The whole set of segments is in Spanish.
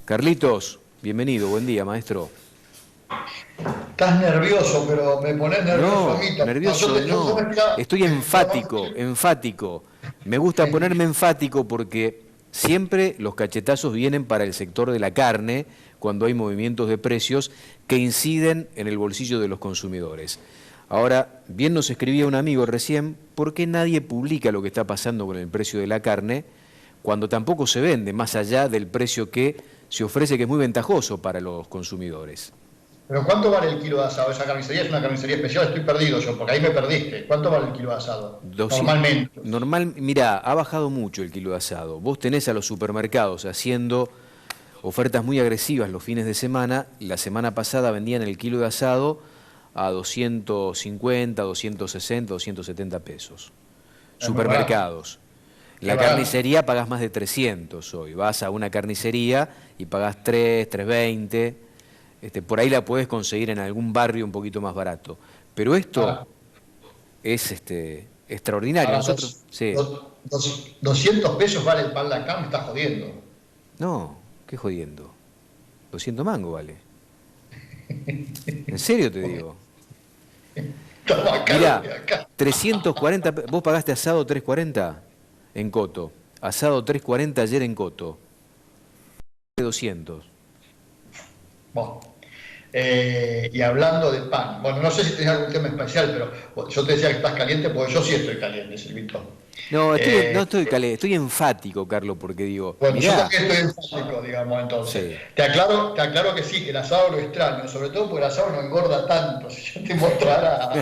Carlitos, bienvenido, buen día, maestro. Estás nervioso, pero me pones nervioso a No, mí también. No, nervioso yo no. me esperaba Estoy que enfático, enfático. Me gusta ponerme enfático porque siempre los cachetazos vienen para el sector de la carne cuando hay movimientos de precios que inciden en el bolsillo de los consumidores. Ahora, bien nos escribía un amigo recién, ¿por qué nadie publica lo que está pasando con el precio de la carne cuando tampoco se vende, más allá del precio que se ofrece, que es muy ventajoso para los consumidores? Pero ¿cuánto vale el kilo de asado? Esa carnicería es una carnicería especial, estoy perdido yo, porque ahí me perdiste. ¿Cuánto vale el kilo de asado? 200. Normalmente. Mirá, ha bajado mucho el kilo de asado. Vos tenés a los supermercados haciendo ofertas muy agresivas los fines de semana. La semana pasada vendían el kilo de asado a 250, 260, 270 pesos. Es muy barato. Supermercados. Es La barato. carnicería pagás más de 300 hoy. Vas a una carnicería y pagás 3, 320. Por ahí la podés conseguir en algún barrio un poquito más barato. Pero esto Ahora, es extraordinario. ahora Nosotros, sí. 200 pesos vale el pan lactal, me estás jodiendo. No, qué jodiendo. 200 mangos vale. En serio te digo. Está más caro Mirá, que acá. 340, vos pagaste asado 340 en Coto. Asado 340 ayer en Coto. 200. Bueno, y hablando de pan, bueno, no sé si tenés algún tema especial, pero bueno, yo te decía que estás caliente, porque yo sí estoy caliente, Silvito. No, no Eh, estoy caliente, estoy enfático, Carlos, porque digo, Bueno, yo mirá, también estoy enfático, digamos, entonces. sí. Te aclaro que sí, que el asado lo extraño, sobre todo porque el asado no engorda tanto. Si yo te mostrara.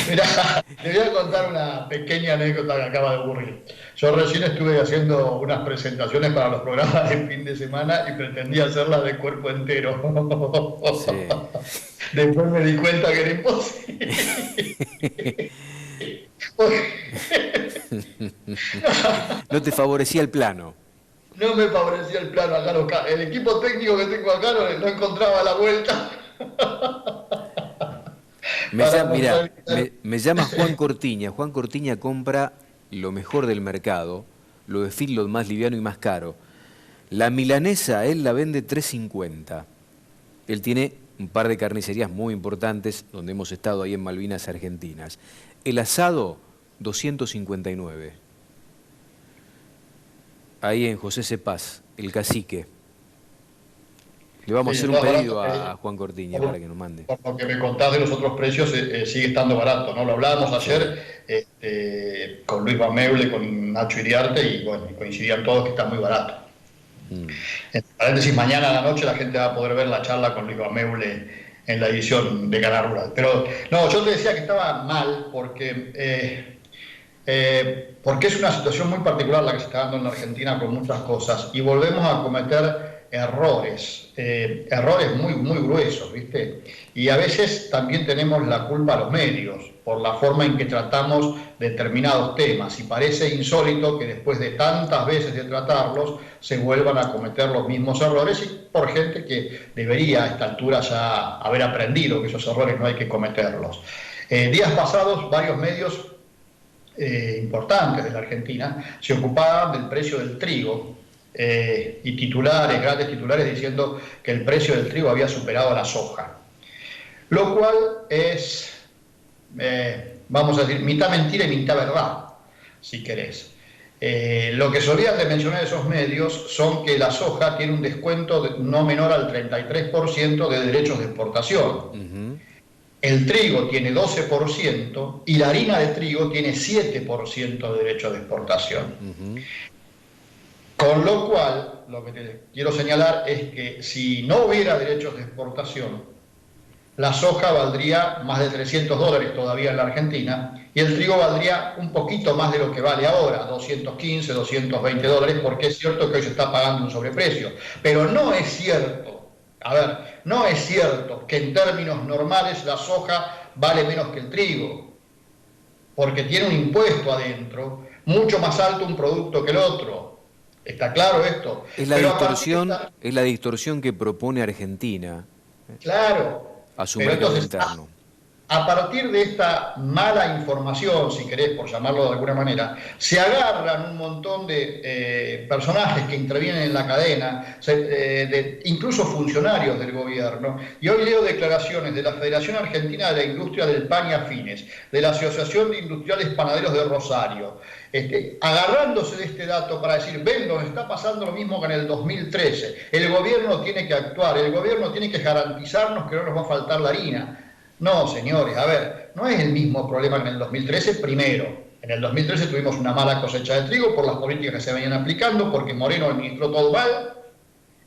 Mirá, te voy a contar una pequeña anécdota que acaba de ocurrir. Yo recién estuve haciendo unas presentaciones para los programas de fin de semana y pretendía hacerlas de cuerpo entero. Sí. Después me di cuenta que era imposible. No te favorecía el plano. No me favorecía el plano acá. El equipo técnico que tengo acá no encontraba la vuelta para Mirá, mostrar. me llama Juan Cortiña. Juan Cortiña compra lo mejor del mercado, lo de feedlot más liviano y más caro. La milanesa él la vende 350. Él tiene un par de carnicerías muy importantes donde hemos estado ahí en Malvinas Argentinas. El asado 259. Ahí en José Cepaz, el cacique. Le vamos a Sí, hacer de un todas pedido maneras, a Juan Cortiña para que nos mande. por lo que me contás de los otros precios, sigue estando barato, ¿no? Lo hablábamos Sí. ayer con Luis Bameule, con Nacho Iriarte, y bueno, coincidían todos que está muy barato. Mm. Entre paréntesis, mañana a la noche la gente va a poder ver la charla con Luis Bameule en la edición de Canal Rural. Pero no, yo te decía que estaba mal porque es una situación muy particular la que se está dando en la Argentina con muchas cosas y volvemos a cometer errores muy, muy gruesos, ¿viste? Y a veces también tenemos la culpa a los medios por la forma en que tratamos determinados temas y parece insólito que después de tantas veces de tratarlos se vuelvan a cometer los mismos errores y por gente que debería a esta altura ya haber aprendido que esos errores no hay que cometerlos. Días pasados varios medios importantes de la Argentina se ocupaban del precio del trigo y titulares, grandes titulares diciendo que el precio del trigo había superado a la soja. Lo cual es, vamos a decir, mitad mentira y mitad verdad, si querés. Lo que solían de mencionar esos medios son que la soja tiene un descuento no menor al 33% de derechos de exportación. Ujú. El trigo tiene 12% y la harina de trigo tiene 7% de derecho de exportación. Ujú. Con lo cual, lo que te quiero señalar es que si no hubiera derechos de exportación, la soja valdría más de $300 todavía en la Argentina y el trigo valdría un poquito más de lo que vale ahora, 215, $220, porque es cierto que hoy se está pagando un sobreprecio. Pero no es cierto, a ver, no es cierto que en términos normales la soja vale menos que el trigo, porque tiene un impuesto adentro mucho más alto un producto que el otro. ¿Está claro esto? Pero a partir de esta, Es la distorsión que propone Argentina claro, a su pero mercado entonces interno. a partir de esta mala información, si querés por llamarlo de alguna manera, se agarran un montón de personajes que intervienen en la cadena, incluso funcionarios del gobierno, y hoy leo declaraciones de la Federación Argentina de la Industria del Pan y Afines, de la Asociación de Industriales Panaderos de Rosario, agarrándose de este dato para decir, ven, nos está pasando lo mismo que en el 2013, el gobierno tiene que actuar, el gobierno tiene que garantizarnos que no nos va a faltar la harina. No, señores, a ver, no es el mismo problema que en el 2013, primero. En el 2013 tuvimos una mala cosecha de trigo por las políticas que se venían aplicando, porque Moreno administró todo mal,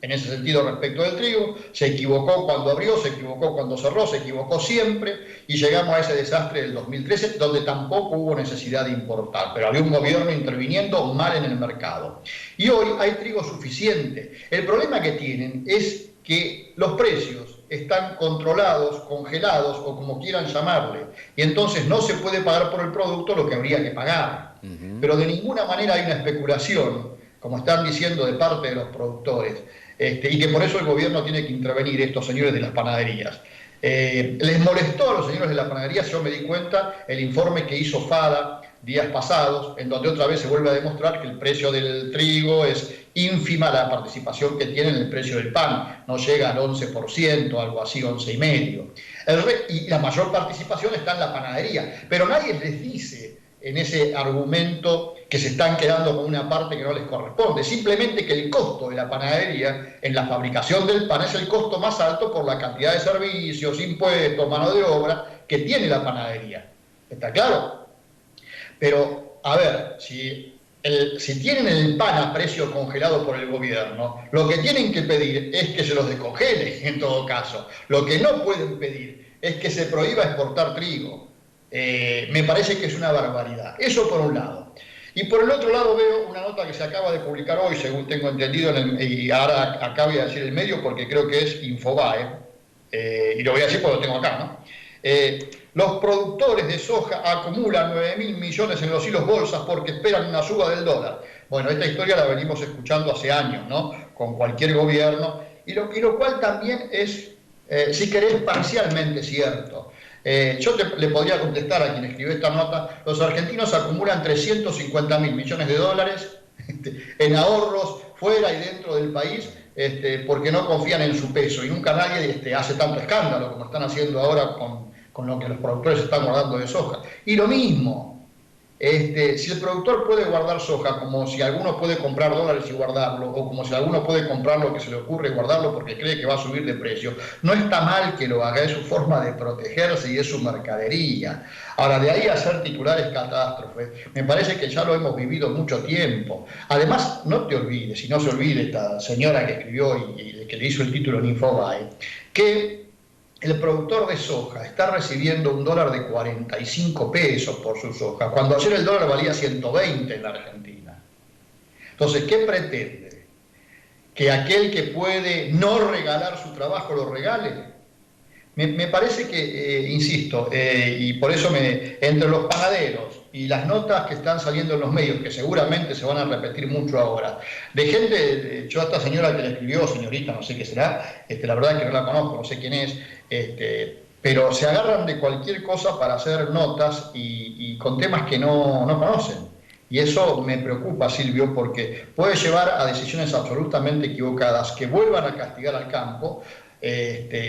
en ese sentido respecto del trigo, se equivocó cuando abrió, se equivocó cuando cerró, se equivocó siempre, y llegamos a ese desastre del 2013, donde tampoco hubo necesidad de importar, pero había un gobierno interviniendo mal en el mercado. Y hoy hay trigo suficiente. El problema que tienen es que los precios están controlados, congelados o como quieran llamarle, y entonces no se puede pagar por el producto lo que habría que pagar. Pero de ninguna manera hay una especulación, como están diciendo de parte de los productores, y que por eso el gobierno tiene que intervenir, estos señores de las panaderías. Les molestó a los señores de las panaderías, yo me di cuenta, el informe que hizo FADA días pasados, en donde otra vez se vuelve a demostrar que el precio del trigo es ínfima la participación que tiene en el precio del pan, no llega al 11%, algo así, 11,5%. Y la mayor participación está en la panadería, pero nadie les dice en ese argumento que se están quedando con una parte que no les corresponde, simplemente que el costo de la panadería en la fabricación del pan es el costo más alto por la cantidad de servicios, impuestos, mano de obra que tiene la panadería. ¿Está claro? Pero, a ver, si tienen el pan a precio congelado por el gobierno, lo que tienen que pedir es que se los descongele, en todo caso. Lo que no pueden pedir es que se prohíba exportar trigo. Me parece que es una barbaridad. Eso por un lado. Y por el otro lado veo una nota que se acaba de publicar hoy, según tengo entendido, y ahora acá voy a decir el medio porque creo que es Infobae, y lo voy a decir porque lo tengo acá, ¿no? Los productores de soja acumulan 9.000 millones en los hilos bolsas porque esperan una suba del dólar. Bueno, esta historia la venimos escuchando hace años, ¿no? Con cualquier gobierno, y lo cual también es, si querés, parcialmente cierto. Yo le podría contestar a quien escribió esta nota, los argentinos acumulan 350.000 millones de dólares en ahorros fuera y dentro del país, porque no confían en su peso, y nunca nadie hace tanto escándalo como están haciendo ahora con lo que los productores están guardando de soja. Y lo mismo, si el productor puede guardar soja, como si alguno puede comprar dólares y guardarlo, o como si alguno puede comprar lo que se le ocurre y guardarlo porque cree que va a subir de precio, no está mal que lo haga, es su forma de protegerse y es su mercadería. Ahora, de ahí a hacer titulares catástrofes, me parece que ya lo hemos vivido mucho tiempo. Además, no te olvides, y no se olvide esta señora que escribió y que le hizo el título en Infobae, que el productor de soja está recibiendo un dólar de 45 pesos por su soja, cuando ayer el dólar valía 120 en la Argentina. Entonces, ¿qué pretende? ¿Que aquel que puede no regalar su trabajo lo regale? Me parece que, insisto, y por eso entre los panaderos y las notas que están saliendo en los medios, que seguramente se van a repetir mucho ahora, de gente, yo a esta señora que le escribió, señorita, no sé qué será, la verdad es que no la conozco, no sé quién es, pero se agarran de cualquier cosa para hacer notas y con temas que no conocen. Y eso me preocupa, Silvio, porque puede llevar a decisiones absolutamente equivocadas que vuelvan a castigar al campo.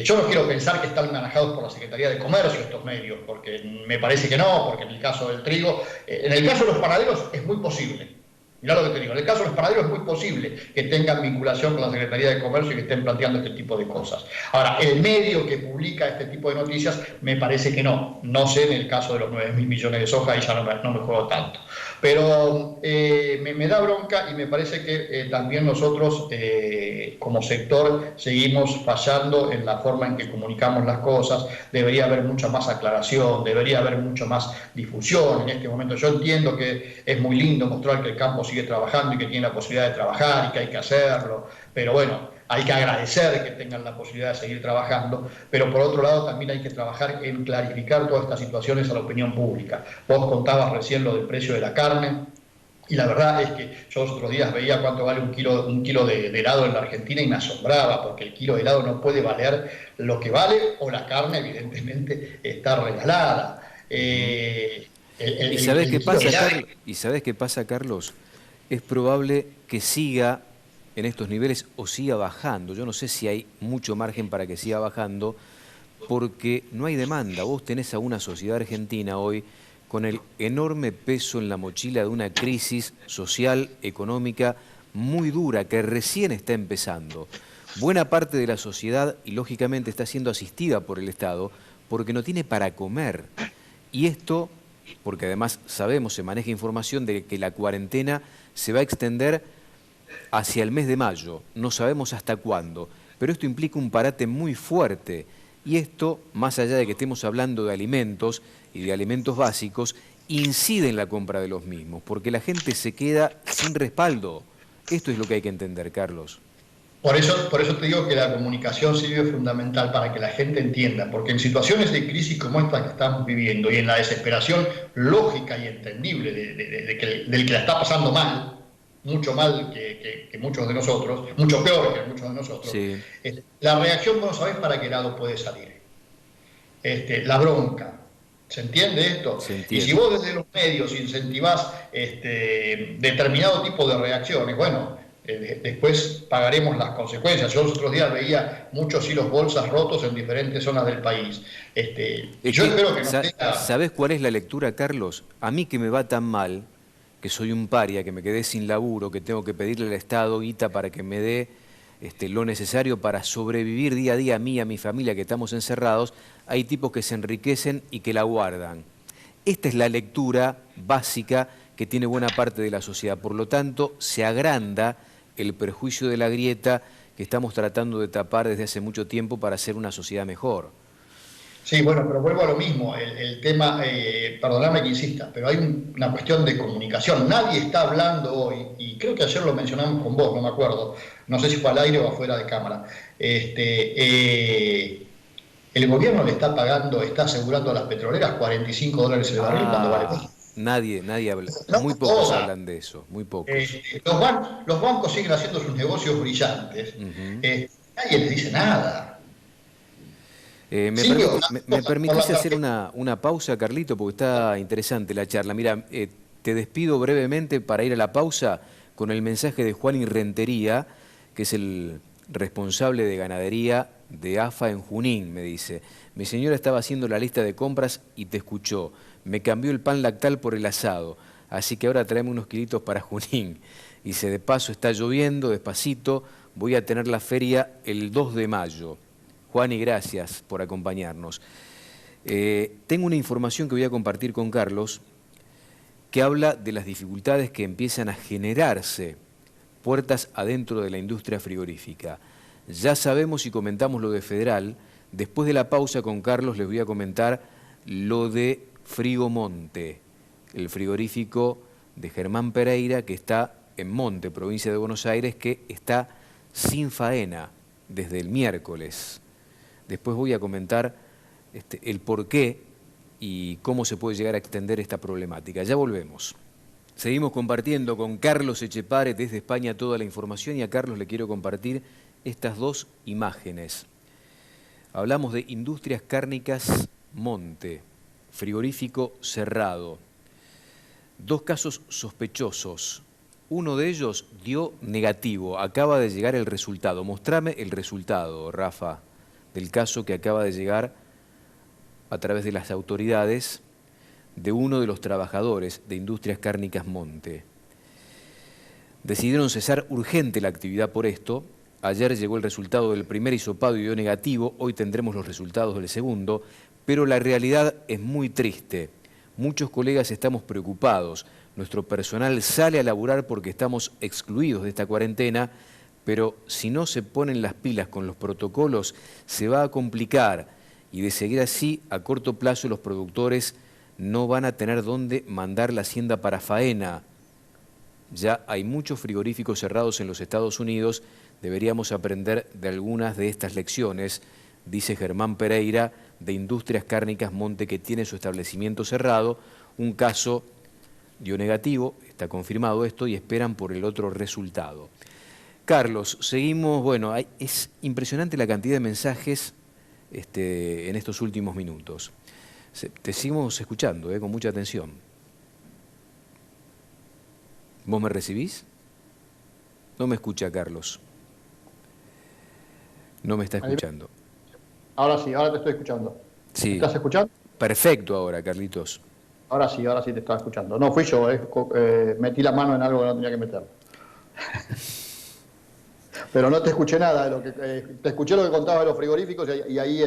Yo no quiero pensar que están manejados por la Secretaría de Comercio estos medios, porque me parece que no, porque en el caso del trigo, en el caso de los panaderos es muy posible. Mirá lo que te digo, en el caso de los panaderos es muy posible que tengan vinculación con la Secretaría de Comercio y que estén planteando este tipo de cosas. Ahora, el medio que publica este tipo de noticias me parece que no. No sé en el caso de los 9.000 millones de soja, y ya no me juego tanto. Pero me da bronca y me parece que también nosotros como sector seguimos fallando en la forma en que comunicamos las cosas. Debería haber mucha más aclaración, debería haber mucho más difusión en este momento. Yo entiendo que es muy lindo mostrar que el campo sigue trabajando y que tiene la posibilidad de trabajar y que hay que hacerlo, pero bueno, hay que agradecer que tengan la posibilidad de seguir trabajando, pero por otro lado también hay que trabajar en clarificar todas estas situaciones a la opinión pública. Vos contabas recién lo del precio de la carne. Y la verdad es que yo los otros días veía cuánto vale un kilo de helado en la Argentina y me asombraba, porque el kilo de helado no puede valer lo que vale, o la carne evidentemente está regalada. ¿Y sabés qué El kilo de pasa, helado. Carlos? ¿Y sabés qué pasa, Carlos? Es probable que siga en estos niveles o siga bajando. Yo no sé si hay mucho margen para que siga bajando, porque no hay demanda. Vos tenés a una sociedad argentina hoy con el enorme peso en la mochila de una crisis social, económica, muy dura, que recién está empezando. Buena parte de la sociedad, y lógicamente está siendo asistida por el Estado, porque no tiene para comer. Y esto, porque además sabemos, se maneja información de que la cuarentena se va a extender hacia el mes de mayo, no sabemos hasta cuándo, pero esto implica un parate muy fuerte. Y esto, más allá de que estemos hablando de alimentos y de alimentos básicos, incide en la compra de los mismos, porque la gente se queda sin respaldo. Esto es lo que hay que entender, Carlos. Por eso te digo que la comunicación sirve fundamental para que la gente entienda, porque en situaciones de crisis como esta que estamos viviendo y en la desesperación lógica y entendible del que la está pasando mal, mucho mal que muchos de nosotros, mucho peor que muchos de nosotros, Sí, la reacción no sabes para qué lado puede salir. La bronca. ¿Se entiende esto? se Y si entiende. vos desde los medios incentivás determinado tipo de reacciones, bueno, después pagaremos las consecuencias. Yo los otros días veía muchos hilos bolsas rotos en diferentes zonas del país. Y Es yo que, espero que no sea... ¿sabés cuál es la lectura, Carlos? A mí que me va tan mal, que soy un paria, que me quedé sin laburo, que tengo que pedirle al Estado guita para que me dé lo necesario para sobrevivir día a día a mí y a mi familia, que estamos encerrados, hay tipos que se enriquecen y que la guardan. Esta es la lectura básica que tiene buena parte de la sociedad. Por lo tanto, se agranda el perjuicio de la grieta que estamos tratando de tapar desde hace mucho tiempo para hacer una sociedad mejor. Sí, bueno, pero vuelvo a lo mismo. El tema, perdóname que insista, pero hay una cuestión de comunicación. Nadie está hablando hoy, y creo que ayer lo mencionamos con vos, no me acuerdo, no sé si fue al aire o afuera de cámara. El gobierno le está pagando, está asegurando a las petroleras $45 el barril cuando vale Ah, menos. nadie habla, No muy pocos joda. hablan de eso, muy pocos. Los bancos siguen haciendo sus negocios brillantes. Ujú. Nadie les dice nada. Me Sigue me optando por permitís la hacer tarjeta. una pausa, Carlito, porque está interesante la charla. Mira, te despido brevemente para ir a la pausa con el mensaje de Juan Rentería, que es el responsable de ganadería de AFA en Junín, me dice. Mi señora estaba haciendo la lista de compras y te escuchó. Me cambió el pan lactal por el asado, así que ahora traeme unos kilitos para Junín. Dice, de paso está lloviendo, despacito, voy a tener la feria el 2 de mayo. Juan, y gracias por acompañarnos. Tengo una información que voy a compartir con Carlos que habla de las dificultades que empiezan a generarse puertas adentro de la industria frigorífica. Ya sabemos y comentamos lo de Federal. Después de la pausa con Carlos les voy a comentar lo de Frigomonte, el frigorífico de Germán Pereira que está en Monte, provincia de Buenos Aires, que está sin faena desde el miércoles. Después voy a comentar el por qué y cómo se puede llegar a extender esta problemática. Ya volvemos. Seguimos compartiendo con Carlos Echepare desde España toda la información y a Carlos le quiero compartir estas dos imágenes. Hablamos de Industrias Cárnicas Monte, frigorífico cerrado. Dos casos sospechosos. Uno de ellos dio negativo, acaba de llegar el resultado. Mostrame el resultado, Rafa, del caso que acaba de llegar a través de las autoridades de uno de los trabajadores de Industrias Cárnicas Monte. Decidieron cesar urgente la actividad por esto. Ayer llegó el resultado del primer hisopado y dio negativo, hoy tendremos los resultados del segundo, pero la realidad es muy triste. Muchos colegas estamos preocupados, nuestro personal sale a laburar porque estamos excluidos de esta cuarentena, pero si no se ponen las pilas con los protocolos, se va a complicar y de seguir así, a corto plazo los productores no van a tener dónde mandar la hacienda para faena. Ya hay muchos frigoríficos cerrados en los Estados Unidos, deberíamos aprender de algunas de estas lecciones, dice Germán Pereira, de Industrias Cárnicas Monte, que tiene su establecimiento cerrado, un caso dio negativo, está confirmado esto y esperan por el otro resultado. Carlos, seguimos, bueno, es impresionante la cantidad de mensajes en estos últimos minutos. Te seguimos escuchando, con mucha atención. ¿Vos me recibís? No me escucha, Carlos. No me está escuchando. Ahora sí, ahora te estoy escuchando. Sí. ¿Me estás escuchando? Perfecto ahora, Carlitos. Ahora sí te estaba escuchando. No, fui yo, metí la mano en algo que no tenía que meter. Pero no te escuché nada de lo que... te escuché lo que contabas de los frigoríficos y ahí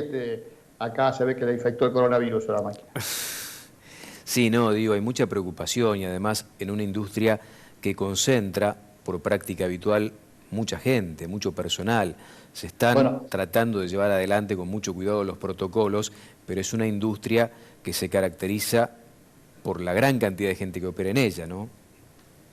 acá se ve que le infectó el coronavirus a la máquina. Sí, no, digo, hay mucha preocupación y además en una industria que concentra por práctica habitual mucha gente, mucho personal. Se están tratando de llevar adelante con mucho cuidado los protocolos, pero es una industria que se caracteriza por la gran cantidad de gente que opera en ella, ¿no?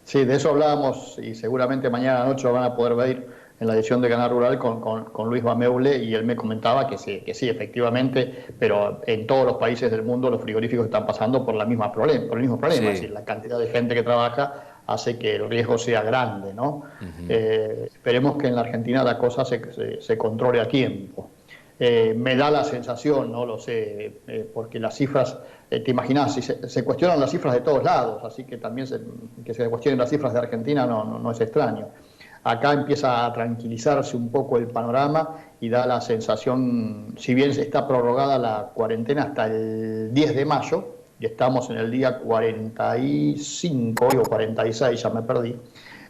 Sí, de eso hablábamos y seguramente mañana noche lo van a poder ver en la edición de Canal Rural con Luis Bameule, y él me comentaba que sí, efectivamente, pero en todos los países del mundo los frigoríficos están pasando por el mismo problema. Sí. Es decir, la cantidad de gente que trabaja hace que el riesgo sea grande, ¿no? Esperemos que en la Argentina la cosa se controle a tiempo. Me da la sensación, no lo sé, porque las cifras, te imaginas, si se cuestionan las cifras de todos lados, así que también que se cuestionen las cifras de Argentina no es extraño. Acá empieza a tranquilizarse un poco el panorama y da la sensación, si bien está prorrogada la cuarentena hasta el 10 de mayo, y estamos en el día 45 o 46, ya me perdí,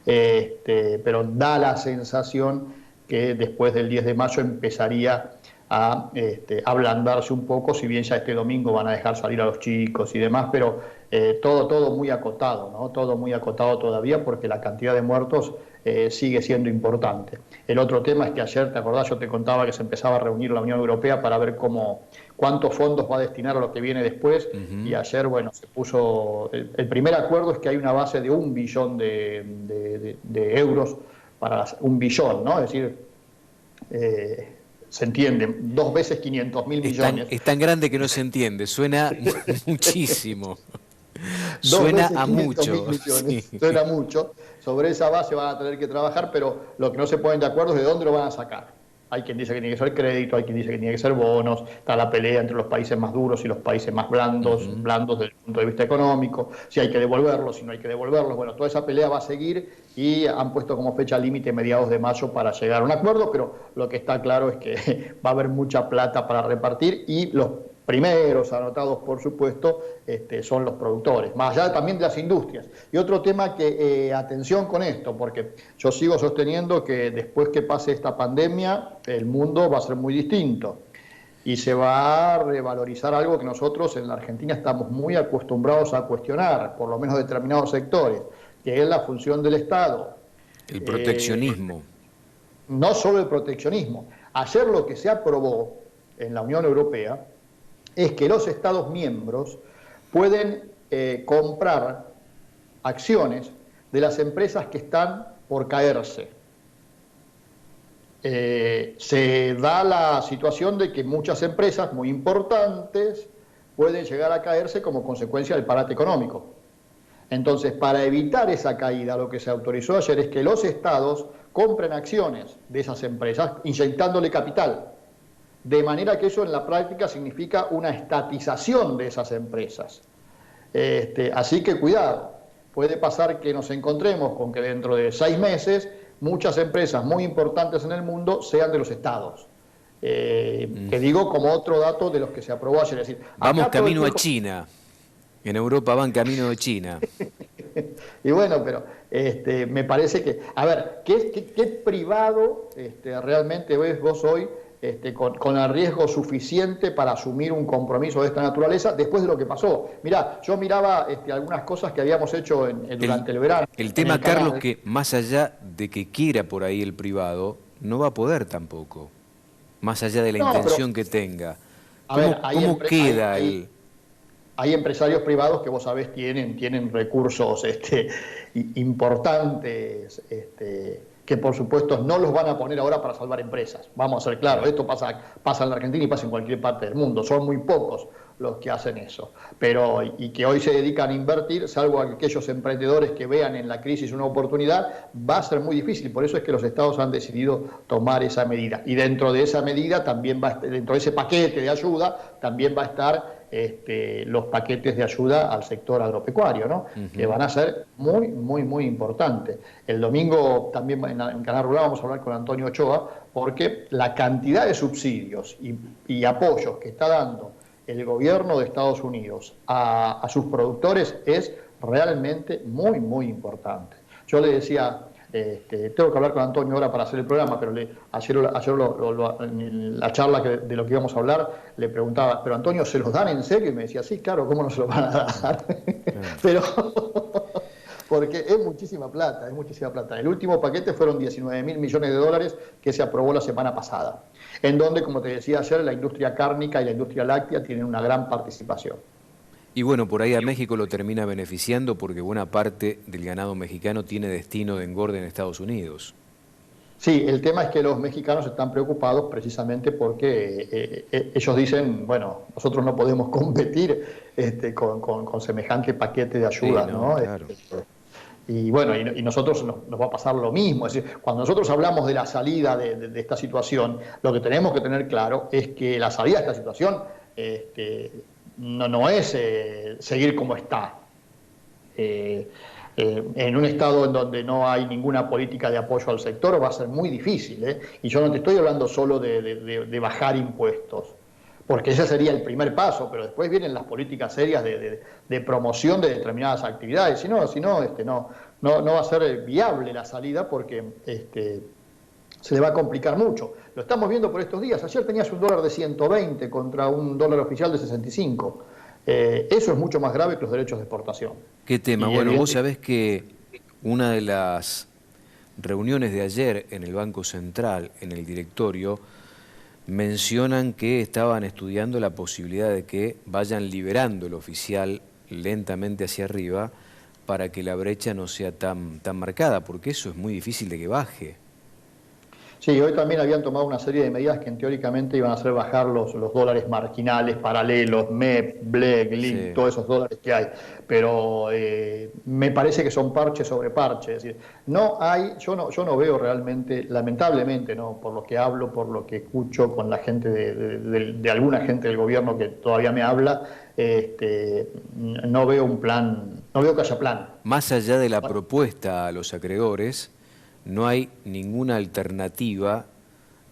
pero da la sensación que después del 10 de mayo empezaría a ablandarse un poco, si bien ya este domingo van a dejar salir a los chicos y demás, pero todo muy acotado, ¿no? Todo muy acotado todavía porque la cantidad de muertos sigue siendo importante. El otro tema es que ayer, ¿te acordás? Yo te contaba que se empezaba a reunir la Unión Europea para ver cuántos fondos va a destinar a lo que viene después, y ayer, bueno, se puso... El primer acuerdo es que hay una base de 1 billón de euros para 1 billón, ¿no? Es decir, se entiende, 2 veces 500.000 millones. Es tan grande que no se entiende, suena muchísimo. Suena a mucho. Sí. Suena mucho. Sobre esa base van a tener que trabajar, pero lo que no se ponen de acuerdo es de dónde lo van a sacar. Hay quien dice que tiene que ser crédito, hay quien dice que tiene que ser bonos, está la pelea entre los países más duros y los países más blandos, blandos desde el punto de vista económico, si hay que devolverlos, si no hay que devolverlos. Bueno, toda esa pelea va a seguir y han puesto como fecha límite mediados de mayo para llegar a un acuerdo, pero lo que está claro es que va a haber mucha plata para repartir y los primeros anotados, por supuesto, son los productores, más allá también de las industrias. Y otro tema que, atención con esto, porque yo sigo sosteniendo que después que pase esta pandemia, el mundo va a ser muy distinto y se va a revalorizar algo que nosotros en la Argentina estamos muy acostumbrados a cuestionar, por lo menos determinados sectores, que es la función del Estado. El proteccionismo. No solo el proteccionismo. Ayer lo que se aprobó en la Unión Europea es que los Estados miembros pueden comprar acciones de las empresas que están por caerse. Se da la situación de que muchas empresas muy importantes pueden llegar a caerse como consecuencia del parate económico. Entonces, para evitar esa caída, lo que se autorizó ayer es que los Estados compren acciones de esas empresas, inyectándole capital. De manera que eso en la práctica significa una estatización de esas empresas. Así que cuidado, puede pasar que nos encontremos con que dentro de 6 meses muchas empresas muy importantes en el mundo sean de los Estados. Que digo como otro dato de los que se aprobó ayer. Es decir, vamos camino a China. En Europa van camino de China. Y bueno, pero me parece que... A ver, ¿qué privado realmente ves vos hoy con el riesgo suficiente para asumir un compromiso de esta naturaleza después de lo que pasó? Mirá, yo miraba algunas cosas que habíamos hecho durante el verano. El tema, Carlos, que más allá de que quiera por ahí el privado, no va a poder tampoco, más allá de la intención que tenga. ¿Cómo queda el...? Hay empresarios privados que vos sabés tienen recursos importantes, que por supuesto no los van a poner ahora para salvar empresas. Vamos a ser claros, esto pasa en la Argentina y pasa en cualquier parte del mundo. Son muy pocos los que hacen eso. Pero, y que hoy se dedican a invertir, salvo aquellos emprendedores que vean en la crisis una oportunidad, va a ser muy difícil. Por eso es que los estados han decidido tomar esa medida. Y dentro de esa medida también dentro de ese paquete de ayuda, también va a estar los paquetes de ayuda al sector agropecuario, ¿no? Que van a ser muy, muy, muy importantes. El domingo también en Canal Rural vamos a hablar con Antonio Ochoa, porque la cantidad de subsidios y apoyos que está dando el gobierno de Estados Unidos a sus productores es realmente muy, muy importante. Yo le decía, tengo que hablar con Antonio ahora para hacer el programa, pero ayer en la charla de lo que íbamos a hablar, le preguntaba, ¿pero Antonio se los dan en serio? Y me decía, sí, claro, ¿cómo no se los van a dar? Pero porque es muchísima plata, es muchísima plata. El último paquete fueron 19.000 millones de dólares que se aprobó la semana pasada, en donde, como te decía ayer, la industria cárnica y la industria láctea tienen una gran participación. Y bueno, por ahí a México lo termina beneficiando porque buena parte del ganado mexicano tiene destino de engorde en Estados Unidos. Sí, el tema es que los mexicanos están preocupados precisamente porque ellos dicen, bueno, nosotros no podemos competir con semejante paquete de ayuda, sí, ¿no? Claro. Y bueno, y nosotros nos va a pasar lo mismo. Es decir, cuando nosotros hablamos de la salida de esta situación, lo que tenemos que tener claro es que la salida de esta situación no es seguir como está. En un estado en donde no hay ninguna política de apoyo al sector va a ser muy difícil, ¿eh? Y yo no te estoy hablando solo de bajar impuestos, porque ese sería el primer paso, pero después vienen las políticas serias de promoción de determinadas actividades. Si no va a ser viable la salida porque se le va a complicar mucho. Lo estamos viendo por estos días. Ayer tenías un dólar de 120 contra un dólar oficial de 65. Eso es mucho más grave que los derechos de exportación. ¿Qué tema? Bueno, vos sabés que una de las reuniones de ayer en el Banco Central, en el directorio, mencionan que estaban estudiando la posibilidad de que vayan liberando el oficial lentamente hacia arriba para que la brecha no sea tan marcada, porque eso es muy difícil de que baje. Sí, hoy también habían tomado una serie de medidas que teóricamente iban a hacer bajar los dólares marginales, paralelos, MEP, BLEC, LINK, sí, todos esos dólares que hay. Pero me parece que son parche sobre parche. Es decir, yo no veo realmente, lamentablemente, ¿no? Por lo que hablo, por lo que escucho con la gente de alguna gente del gobierno que todavía me habla, no veo un plan, no veo que haya plan. Más allá de la propuesta a los acreedores, no hay ninguna alternativa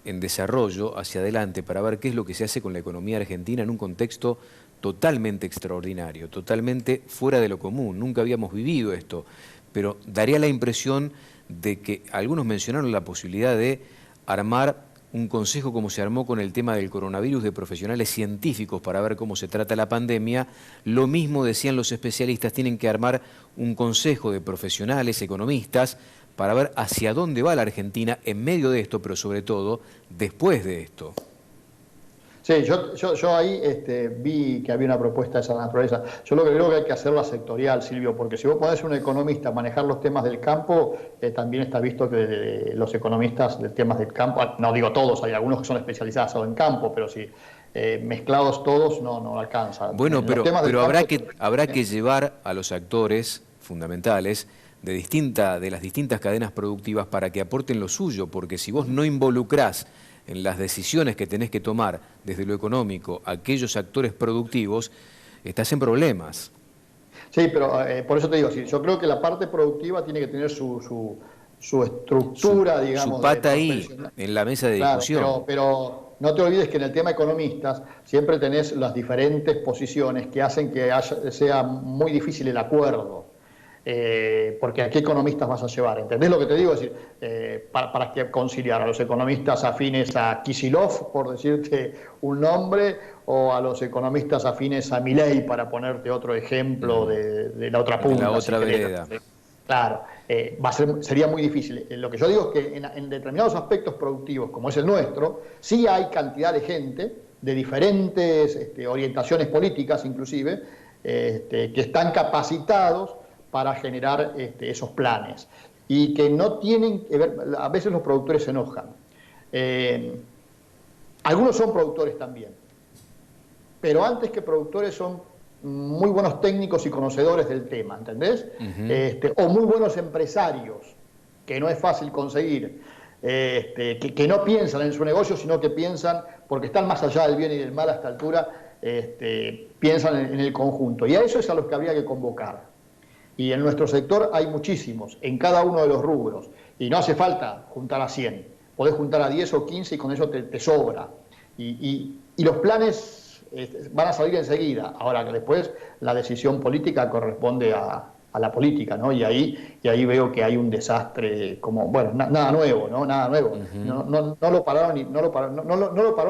en desarrollo hacia adelante para ver qué es lo que se hace con la economía argentina en un contexto totalmente extraordinario, totalmente fuera de lo común. Nunca habíamos vivido esto, pero daría la impresión de que algunos mencionaron la posibilidad de armar un consejo como se armó con el tema del coronavirus de profesionales científicos para ver cómo se trata la pandemia. Lo mismo decían los especialistas, tienen que armar un consejo de profesionales, economistas, para ver hacia dónde va la Argentina en medio de esto, pero sobre todo después de esto. Sí, yo ahí vi que había una propuesta de esa naturaleza. Yo lo que creo que hay que hacerla sectorial, Silvio, porque si vos podés ser un economista manejar los temas del campo, también está visto que los economistas de temas del campo, no digo todos, hay algunos que son especializados en campo, pero si mezclados todos no alcanza. Bueno, pero habrá que llevar a los actores fundamentales de las distintas cadenas productivas para que aporten lo suyo, porque si vos no involucrás en las decisiones que tenés que tomar desde lo económico a aquellos actores productivos, estás en problemas. Sí, pero por eso te digo, sí, yo creo que la parte productiva tiene que tener su estructura, digamos. Su pata ahí, en la mesa de discusión. Claro, pero no te olvides que en el tema economistas siempre tenés las diferentes posiciones que hacen que sea muy difícil el acuerdo. Porque ¿a qué economistas vas a llevar? ¿Entendés lo que te digo? Es decir, ¿para qué conciliar? ¿A los economistas afines a Kicillof, por decirte un nombre, o a los economistas afines a Milei, para ponerte otro ejemplo de la otra punta? La otra vereda. Claro, sería muy difícil. Lo que yo digo es que en determinados aspectos productivos, como es el nuestro, sí hay cantidad de gente de diferentes orientaciones políticas, inclusive, que están capacitados para generar esos planes y que no tienen que ver, a veces los productores se enojan. Algunos son productores también, pero antes que productores son muy buenos técnicos y conocedores del tema, ¿entendés? O muy buenos empresarios, que no es fácil conseguir, que no piensan en su negocio, sino que piensan, porque están más allá del bien y del mal a esta altura, piensan en el conjunto. Y a eso es a los que habría que convocar. Y en nuestro sector hay muchísimos, en cada uno de los rubros. Y no hace falta juntar a 100. Podés juntar a 10 o 15 y con eso te sobra. Y los planes van a salir enseguida. Ahora que después la decisión política corresponde a la política, ¿no? Y ahí veo que hay un desastre, como, bueno, nada nuevo, ¿no? Nada nuevo. No lo paró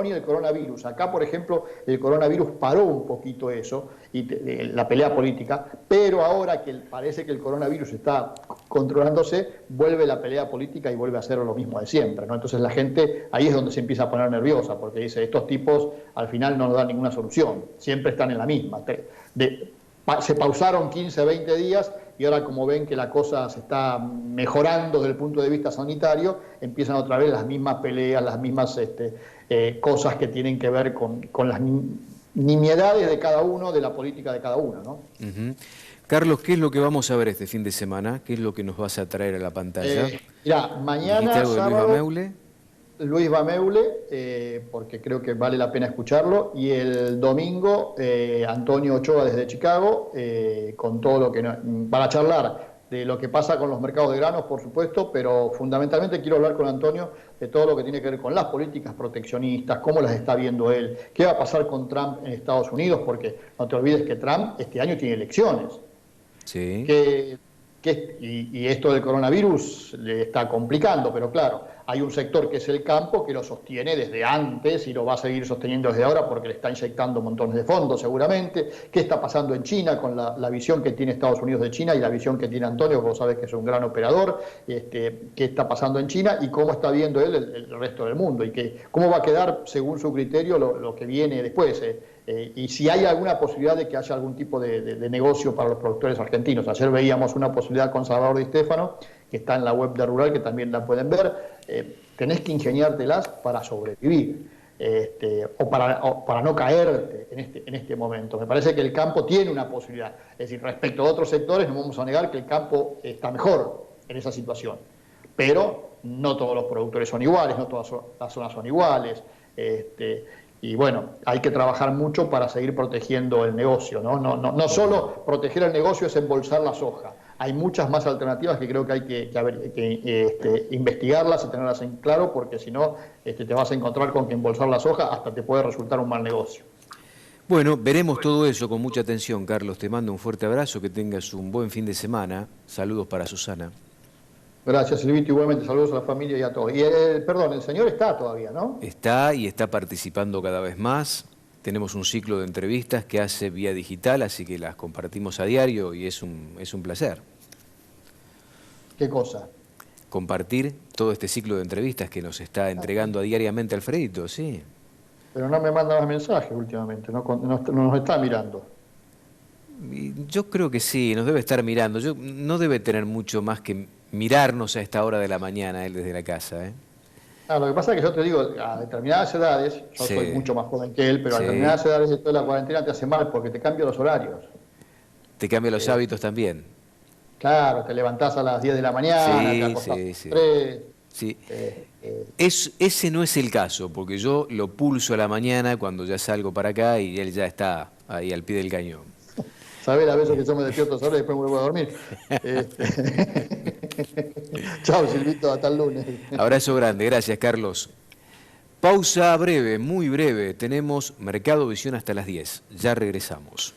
ni el coronavirus. Acá, por ejemplo, el coronavirus paró un poquito eso, la pelea política, pero ahora que parece que el coronavirus está controlándose, vuelve la pelea política y vuelve a hacer lo mismo de siempre, ¿no? Entonces la gente, ahí es donde se empieza a poner nerviosa, porque dice, estos tipos al final no nos dan ninguna solución, siempre están en la misma. Se pausaron 15, 20 días y ahora como ven que la cosa se está mejorando desde el punto de vista sanitario, empiezan otra vez las mismas peleas, las mismas cosas que tienen que ver con las nimiedades de cada uno, de la política de cada uno, ¿no? Carlos, ¿qué es lo que vamos a ver este fin de semana? ¿Qué es lo que nos vas a traer a la pantalla? Mirá, mañana algo de sábado, Luis Bameule? Luis Bameule, porque creo que vale la pena escucharlo, y el domingo Antonio Ochoa desde Chicago, con todo lo que para charlar de lo que pasa con los mercados de granos, por supuesto, pero fundamentalmente quiero hablar con Antonio de todo lo que tiene que ver con las políticas proteccionistas, cómo las está viendo él, qué va a pasar con Trump en Estados Unidos, porque no te olvides que Trump este año tiene elecciones. Sí. Y esto del coronavirus le está complicando, pero claro, hay un sector que es el campo que lo sostiene desde antes y lo va a seguir sosteniendo desde ahora porque le está inyectando montones de fondos seguramente. ¿Qué está pasando en China con la visión que tiene Estados Unidos de China y la visión que tiene Antonio, que vos sabés que es un gran operador? ¿Qué está pasando en China y cómo está viendo él el resto del mundo? Y cómo va a quedar, según su criterio, lo que viene después. Y si hay alguna posibilidad de que haya algún tipo de negocio para los productores argentinos. Ayer veíamos una posibilidad con Salvador Di Stéfano, que está en la web de Rural, que también la pueden ver. Tenés que ingeniártelas para sobrevivir, o para no caerte en este momento. Me parece que el campo tiene una posibilidad. Es decir, respecto a otros sectores, no vamos a negar que el campo está mejor en esa situación. Pero no todos los productores son iguales, no todas las zonas son iguales. Y bueno, hay que trabajar mucho para seguir protegiendo el negocio, ¿no? No solo proteger el negocio es embolsar la soja. Hay muchas más alternativas que creo que hay que investigarlas y tenerlas en claro, porque si no te vas a encontrar con que embolsar la soja hasta te puede resultar un mal negocio. Bueno, veremos todo eso con mucha atención, Carlos. Te mando un fuerte abrazo, que tengas un buen fin de semana. Saludos para Susana. Gracias, Silvito. Igualmente, saludos a la familia y a todos. Y perdón, el señor está todavía, ¿no? Está y está participando cada vez más. Tenemos un ciclo de entrevistas que hace vía digital, así que las compartimos a diario y es un placer. ¿Qué cosa? Compartir todo este ciclo de entrevistas que nos está entregando diariamente Alfredito, sí. Pero no me manda más mensajes últimamente, no nos está mirando. Yo creo que sí, nos debe estar mirando. No debe tener mucho más que mirarnos a esta hora de la mañana, él desde la casa, ¿eh? Lo que pasa es que yo te digo, a determinadas edades, yo soy mucho más joven que él, pero a determinadas edades de toda la cuarentena te hace mal porque te cambia los horarios. Te cambia los hábitos también. Claro, te levantás a las 10 de la mañana, te acostás a las 3. Sí. Ese no es el caso, porque yo lo pulso a la mañana cuando ya salgo para acá y él ya está ahí al pie del cañón. Sabés a veces que yo me despierto solo y después me vuelvo a dormir. Chao, Silvito, hasta el lunes. Abrazo grande, gracias, Carlos. Pausa breve, muy breve. Tenemos Mercado Visión hasta las 10. Ya regresamos.